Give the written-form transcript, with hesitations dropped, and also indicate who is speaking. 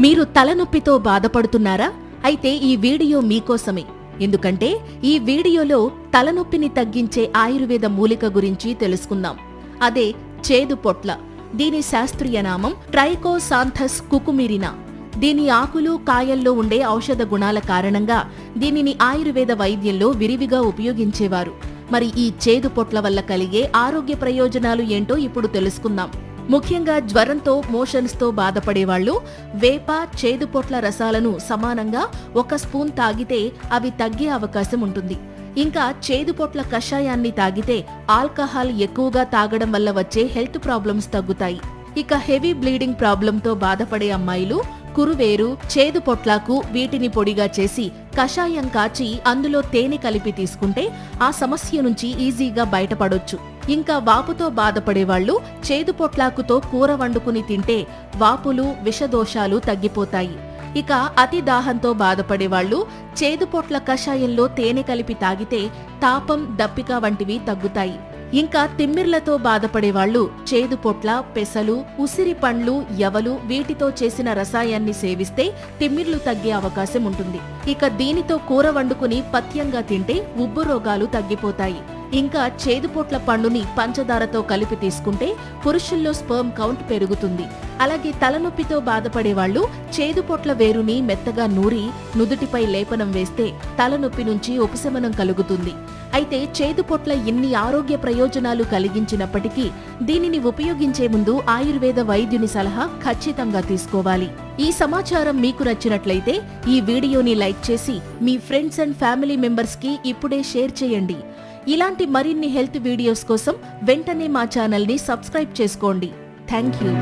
Speaker 1: మీరు తలనొప్పితో బాధపడుతున్నారా? అయితే ఈ వీడియో మీకోసమే. ఎందుకంటే ఈ వీడియోలో తలనొప్పిని తగ్గించే ఆయుర్వేద మూలిక గురించి తెలుసుకుందాం. అదే చేదు పొట్ల. దీని శాస్త్రీయ నామం ట్రైకోసాంథస్ కుకుమిరినా. దీని ఆకులు, కాయల్లో ఉండే ఔషధ గుణాల కారణంగా దీనిని ఆయుర్వేద వైద్యంలో విరివిగా ఉపయోగించేవారు. మరి ఈ చేదు పొట్ల వల్ల కలిగే ఆరోగ్య ప్రయోజనాలు ఏంటో ఇప్పుడు తెలుసుకుందాం. ముఖ్యంగా జ్వరంతో, మోషన్స్తో బాధపడేవాళ్లు వేప, చేదు పొట్ల రసాలను సమానంగా 1 స్పూన్ తాగితే అవి తగ్గే అవకాశం ఉంటుంది. ఇంకా చేదు పొట్ల కషాయాన్ని తాగితే ఆల్కహాల్ ఎక్కువగా తాగడం వల్ల వచ్చే హెల్త్ ప్రాబ్లమ్స్ తగ్గుతాయి. ఇక హెవీ బ్లీడింగ్ ప్రాబ్లంతో బాధపడే అమ్మాయిలు కురువేరు, చేదు పొట్లాకు వీటిని పొడిగా చేసి కషాయం కాచి అందులో తేనె కలిపి తీసుకుంటే ఆ సమస్య నుంచి ఈజీగా బయటపడొచ్చు. ఇంకా వాపుతో బాధపడేవాళ్లు చేదు పొట్లాకుతో కూర వండుకుని తింటే వాపులు, విషదోషాలు తగ్గిపోతాయి. ఇక అతి దాహంతో బాధపడేవాళ్లు చేదు పొట్ల కషాయంలో తేనె కలిపి తాగితే తాపం, దప్పిక వంటివి తగ్గుతాయి. ఇంకా తిమ్మిర్లతో బాధపడేవాళ్లు చేదు పొట్ల, పెసలు, ఉసిరి పండ్లు, యవలు వీటితో చేసిన రసాయాన్ని సేవిస్తే తిమ్మిర్లు తగ్గే అవకాశం ఉంటుంది. ఇక దీనితో కూర వండుకుని పథ్యంగా తింటే ఉబ్బు రోగాలు తగ్గిపోతాయి. ఇంకా చేదుపొట్ల పండుని పంచదారతో కలిపి తీసుకుంటే పురుషుల్లో స్పర్మ్ కౌంట్ పెరుగుతుంది. అలాగే తలనొప్పితో బాధపడేవాళ్లు చేదుపొట్ల వేరుని మెత్తగా నూరి నుదుటిపై లేపనం వేస్తే తలనొప్పి నుంచి ఉపశమనం కలుగుతుంది. అయితే చేదుపొట్ల ఇన్ని ఆరోగ్య ప్రయోజనాలు కలిగించినప్పటికీ దీనిని ఉపయోగించే ముందు ఆయుర్వేద వైద్యుని సలహా ఖచ్చితంగా తీసుకోవాలి. ఈ సమాచారం మీకు నచ్చినట్లయితే ఈ వీడియోని లైక్ చేసి మీ ఫ్రెండ్స్ అండ్ ఫ్యామిలీ మెంబర్స్ కి ఇప్పుడే షేర్ చేయండి. ఇలాంటి మరిన్ని హెల్త్ వీడియోస్ కోసం వెంటనే మా ఛానల్ ని సబ్స్క్రైబ్ చేసుకోండి. Thank you.